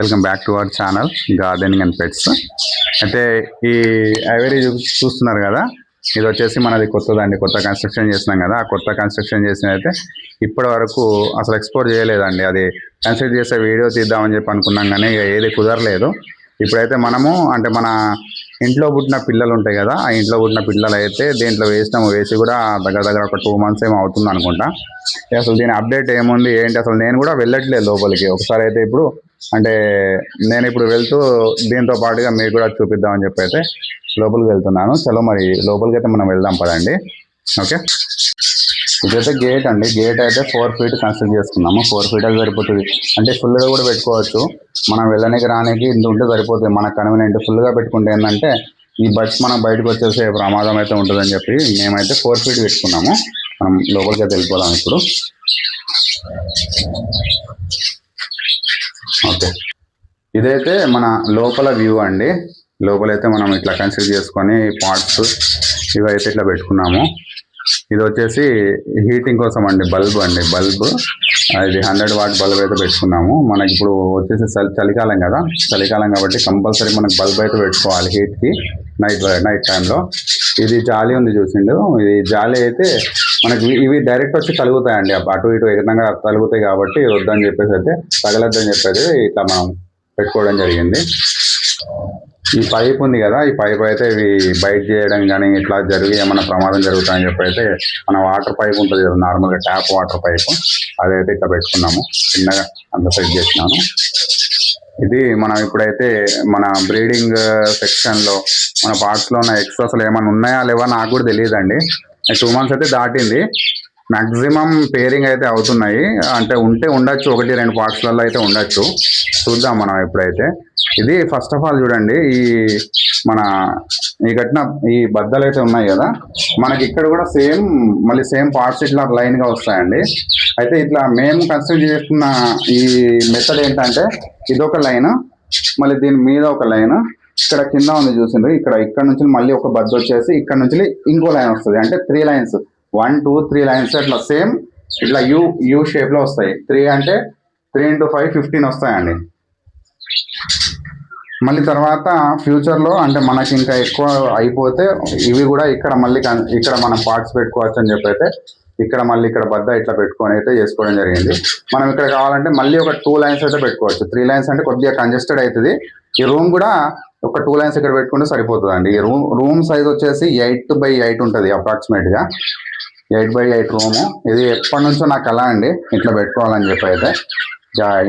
Welcome back to our channel gardening and pets. అయితే ఈ Ivory చూస్తున్నారు కదా, ఇది వచ్చేసి మనది కొత్తదండి. కొత్త కన్స్ట్రక్షన్ చేసినాం కదా, ఆ కొత్త కన్స్ట్రక్షన్ చేసిన అయితే ఇప్పటి వరకు అసలు ఎక్స్పోర్ట్ చేయలేదండి. అది కన్స్ట్రక్ట్ చేసే వీడియో తీద్దామని చెప్పి అనుకున్నాం కానీ ఏది కుదరలేదు. ఇప్పుడైతే మనము అంటే మన ఇంట్లో పుట్టిన పిల్లలు ఉంటాయి కదా, ఆ ఇంట్లో పుట్టిన పిల్లలు అయితే దీంట్లో వేసి కూడా దగ్గర ఒక 2 months ఏమో అవుతుంది అనుకుంటా. అసలు దీని అప్డేట్ ఏముంది ఏంటి, అసలు నేను కూడా వెళ్ళట్లేదు లోపలికి. ఒకసారి అయితే ఇప్పుడు అంటే నేను ఇప్పుడు వెళ్తూ దీంతో పాటుగా మీకు కూడా చూపిద్దామని చెప్పి అయితే లోపలికి వెళ్తున్నాను. చలో మరి లోపలికి అయితే మనం వెళ్దాం పదండి. ఓకే, ఇదైతే గేట్ అండి. గేట్ అయితే 4 feet కన్స్ట్రక్ట్ చేసుకున్నాము. 4 feet అయితే సరిపోతుంది. అంటే ఫుల్గా కూడా పెట్టుకోవచ్చు. మనం వెళ్ళడానికి రానికి ఇంత ఉంటే సరిపోతుంది. మనకు కన్వీనియంట్. ఫుల్గా పెట్టుకుంటే ఏంటంటే ఈ బట్స్ మనం బయటకు వచ్చేసే ప్రమాదం అయితే ఉంటుందని చెప్పి మేమైతే 4 feet పెట్టుకున్నాము. మనం లోపలికి అయితే వెళ్ళిపోదాం ఇప్పుడు. ఓకే, ఇదైతే మన లోపల వ్యూ అండి. లోపలైతే మనం ఇట్లా కన్స్ట్రక్ట్ చేసుకొని పార్ట్స్ ఇవైతే ఇట్లా పెట్టుకున్నాము. ఇది వచ్చేసి హీటింగ్ కోసం అండి, బల్బ్ అండి. బల్బ్ ఇది 100 watt బల్బ్ అయితే పెట్టుకున్నాము. మనకి ఇప్పుడు వచ్చేసి చలికాలం కదా, చలికాలం కాబట్టి కంపల్సరీ మనకు బల్బ్ అయితే పెట్టుకోవాలి హీట్కి నైట్ టైంలో. ఇది జాలి ఉంది చూసిండు, ఇది జాలి అయితే మనకి ఇవి డైరెక్ట్ వచ్చి తలుగుతాయండి. అటు ఇటు ఏకంగా తలుగుతాయి కాబట్టి వద్దని చెప్పేసి అయితే తగలద్దని చెప్పేసి ఇట్లా మనం పెట్టుకోవడం జరిగింది. ఈ పైప్ ఉంది కదా, ఈ పైప్ అయితే ఇవి బైట్ చేయడం కానీ ఇట్లా జరిగి ఏమైనా ప్రమాదం జరుగుతాయని చెప్పి అయితే మన వాటర్ పైప్ ఉంటుంది కదా, నార్మల్గా ట్యాప్ వాటర్ పైప్, అదైతే ఇట్లా పెట్టుకున్నాము. చిన్నగా అంత సెట్ చేసినాము. ఇది మనం ఇప్పుడైతే మన బ్రీడింగ్ సెక్షన్లో మన పార్ట్స్లో ఉన్న ఎగ్స్ అసలు ఏమైనా ఉన్నాయా లేవా నాకు కూడా తెలియదండి. 2 months అయితే దాటింది. మ్యాక్సిమం పేరింగ్ అయితే అవుతున్నాయి. అంటే ఉంటే ఉండొచ్చు, 1-2 పార్ట్స్లలో అయితే ఉండొచ్చు. చూద్దాం మనం ఎప్పుడైతే. ఇది ఫస్ట్ ఆఫ్ ఆల్ చూడండి, ఈ కట్టిన ఈ బద్దలు అయితే ఉన్నాయి కదా, మనకి ఇక్కడ కూడా మళ్ళీ సేమ్ పార్ట్స్ ఇట్లా లైన్గా వస్తాయండి. అయితే ఇట్లా మేము కన్స్ట్రక్ట్ చేసుకున్న ఈ మెథడ్ ఏంటంటే ఇదొక లైన్, మళ్ళీ దీని మీద ఒక లైన్, ఇక్కడ కింద ఉంది చూసిండ్రు, ఇక్కడ నుంచి మళ్ళీ ఒక బద్ద వచ్చేసి ఇక్కడ నుంచి ఇంకో లైన్ వస్తుంది. అంటే 3 lines, 1 2 3 lines అట్లా సేమ్ ఇట్లా యూ షేప్లో వస్తాయి. 3 అంటే 3 × 5 15 వస్తాయండి. మళ్ళీ తర్వాత ఫ్యూచర్లో అంటే మనకి ఇంకా ఎక్కువ అయిపోతే ఇవి కూడా ఇక్కడ మళ్ళీ ఇక్కడ మనం పార్ట్స్ పెట్టుకోవచ్చు అని చెప్పి అయితే ఇక్కడ బద్ద ఇట్లా పెట్టుకొని అయితే చేసుకోవడం జరిగింది. మనం ఇక్కడ కావాలంటే మళ్ళీ ఒక 2 lines అయితే పెట్టుకోవచ్చు. 3 lines అంటే కొద్దిగా కంజెస్టెడ్ అవుతుంది. ఈ రూమ్ కూడా ఒక 2 lines ఇక్కడ పెట్టుకుంటే సరిపోతుంది అండి. ఈ రూమ్ సైజ్ వచ్చేసి 8x8 ఉంటుంది అప్రాక్సిమేట్గా. 8x8 room. ఇది ఎప్పటి నుంచో నాకు అలా అండి ఇట్లా పెట్టుకోవాలని చెప్పి అయితే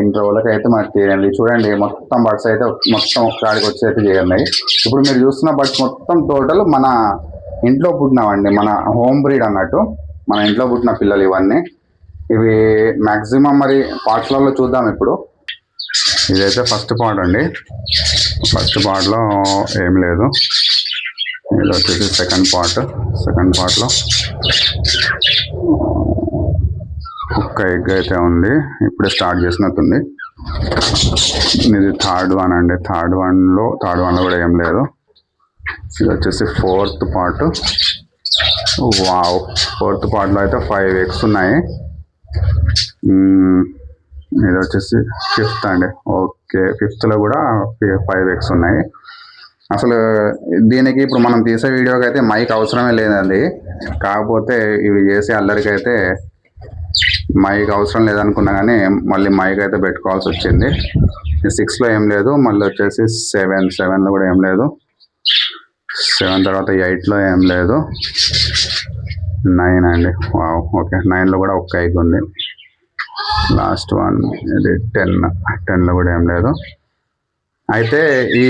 ఇంట్లో వాళ్ళకి అయితే మనకు తీరండి. చూడండి మొత్తం బర్డ్స్ అయితే మొత్తం ఒకసారికి వచ్చి అయితే చేయండి. ఇప్పుడు మీరు చూస్తున్న బర్డ్స్ మొత్తం టోటల్ మన ఇంట్లో పుట్టినవండి, మన హోమ్ బ్రీడ్ అన్నట్టు, మన ఇంట్లో పుట్టిన పిల్లలు ఇవన్నీ. ఇవి మ్యాక్సిమం మరి పార్ట్స్లలో చూద్దాం ఇప్పుడు. ఇదైతే ఫస్ట్ పార్ట్ అండి. ఫస్ట్ పార్ట్లో ఏం లేదు. ఇది వచ్చేసి సెకండ్ పార్ట్లో ఒక్క ఎగ్ అయితే ఉంది, ఇప్పుడే స్టార్ట్ చేసినట్టుంది. ఇది థర్డ్ వన్ అండి. థర్డ్ వన్లో కూడా ఏం లేదు. ఇది వచ్చేసి ఫోర్త్ పార్ట్. వావ్, ఫోర్త్ పార్ట్లో అయితే 5 eggs ఉన్నాయి. ఇది వచ్చేసి 5th అండి. ఓకే, 5thలో కూడా 5 eggs ఉన్నాయి. అసలు దీనికి ఇప్పుడు మనం తీసే వీడియోకి అయితే మైక్ అవసరమే లేదండి. కాకపోతే ఇవి చేసే అల్లరికి అయితే మైక్ అవసరం లేదనుకున్నా కానీ మళ్ళీ మైక్ అయితే పెట్టుకోవాల్సి వచ్చింది. 6లో ఏం లేదు, మళ్ళీ వచ్చేసి 7లో కూడా ఏం లేదు. 7 తర్వాత 8లో ఏం లేదు. 9 అండి. వావ్, ఓకే, 9లో కూడా ఒక్క ఎగ్ ఉంది. లాస్ట్ వన్ ఇది 10లో కూడా ఏం లేదు. అయితే ఈ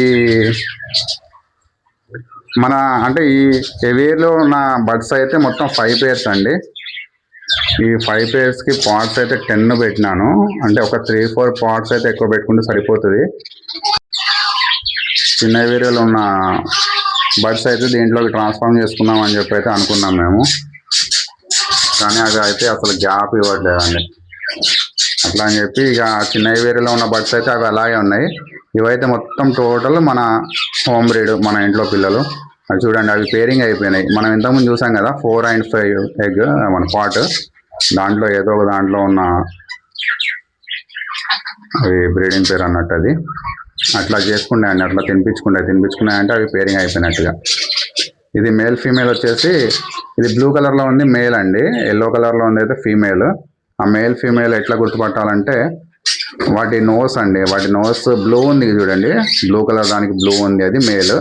ఈ ఎవేర్లో ఉన్న బర్డ్స్ అయితే మొత్తం 5 pairs అండి. ఈ 5 pairsకి పార్ట్స్ అయితే 10 పెట్టినాను. అంటే ఒక 3-4 పార్ట్స్ అయితే ఎక్కువ పెట్టుకుంటే సరిపోతుంది. చిన్న ఏరియాలో ఉన్న బర్డ్స్ అయితే దీంట్లోకి ట్రాన్స్ఫార్మ్ చేసుకుందాం అని చెప్పి అయితే అనుకున్నాం మేము. కానీ అది అయితే అసలు గ్యాప్ ఇవ్వట్లేదండి. అట్లా అని చెప్పి ఇక చిన్న ఏరియాలో ఉన్న బర్డ్స్ అయితే అవి అలాగే ఉన్నాయి. ఇవైతే మొత్తం టోటల్ మన హోమ్ బ్రీడ్, మన ఇంట్లో పిల్లలు. అది చూడండి, అవి పేరింగ్ అయిపోయినాయి. మనం ఇంతకుముందు చూసాం కదా 4 and 5 egg మన పాట్, దాంట్లో ఏదో ఒక దాంట్లో ఉన్న అవి బ్రీడింగ్ పేరు అన్నట్టు అది. అట్లా చేసుకున్నాయి అండి, అట్లా తినిపించుకున్నాయంటే అవి పేరింగ్ అయిపోయినట్టుగా. ఇది మేల్ ఫీమేల్ వచ్చేసి ఇది బ్లూ కలర్లో ఉంది మేల్ అండి, ఎల్లో కలర్లో ఉంది అయితే ఫీమేల్. ఆ మేల్ ఫీమేల్ ఎట్లా గుర్తుపట్టాలంటే వాటి నోస్ అండి, వాటి నోస్ బ్లూ ఉంది చూడండి, బ్లూ కలర్ దానికి బ్లూ ఉంది అది మేల్,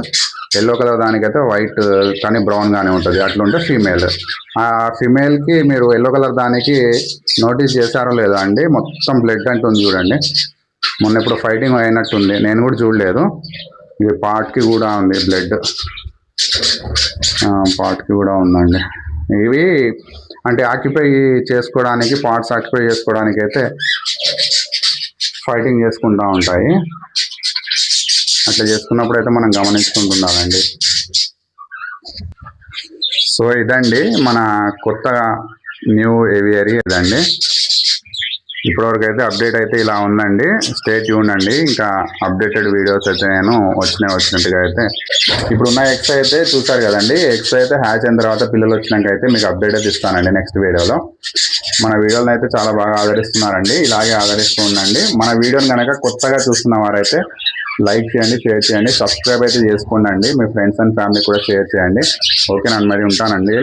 ఎల్లో కలర్ దానికైతే వైట్ కానీ బ్రౌన్ గానే ఉంటుంది, అట్లుంటే ఫీమేల్. ఆ ఫీమేల్కి మీరు ఎల్లో కలర్ దానికి నోటీస్ చేశారో లేదా అండి, మొత్తం బ్లడ్ అంటుంది చూడండి, మొన్న ఎప్పుడు ఫైటింగ్ అయినట్టుంది, నేను కూడా చూడలేదు. ఇది పార్ట్కి కూడా ఉంది బ్లడ్, పార్ట్కి కూడా ఉందండి. ఇవి అంటే ఆక్యుపై చేసుకోవడానికి, పార్ట్స్ ఆక్యుపై చేసుకోవడానికి అయితే ఫైటింగ్ చేసుకుంటూ ఉంటాయి. అట్లా చేసుకున్నప్పుడు అయితే మనం గమనించుకుంటుండాలండి. సో ఇదండి మన కొత్తగా న్యూ ఏవియరీ ఇదండి. ఇప్పటివరకు అయితే అప్డేట్ అయితే ఇలా ఉందండి. స్టే ట్యూన్ అండి, ఇంకా అప్డేటెడ్ వీడియోస్ అయితే నేను వచ్చినట్టుగా అయితే. ఇప్పుడున్న ఎగ్స్ అయితే చూసారు కదండి, ఎగ్స్ అయితే హ్యాచ్ అయిన తర్వాత పిల్లలు వచ్చినాక అయితే మీకు అప్డేట్ అయితే ఇస్తానండి నెక్స్ట్ వీడియోలో. మన వీడియోని అయితే చాలా బాగా ఆదరిస్తున్నారండి, ఇలాగే ఆదరిస్తూ ఉండండి. మన వీడియోని కనుక కొత్తగా చూస్తున్న వారైతే లైక్ చేయండి, షేర్ చేయండి, సబ్స్క్రైబ్ అయితే చేసుకోండి, మీ ఫ్రెండ్స్ అండ్ ఫ్యామిలీ కూడా షేర్ చేయండి. ఓకేనండి, మరి ఉంటానండి.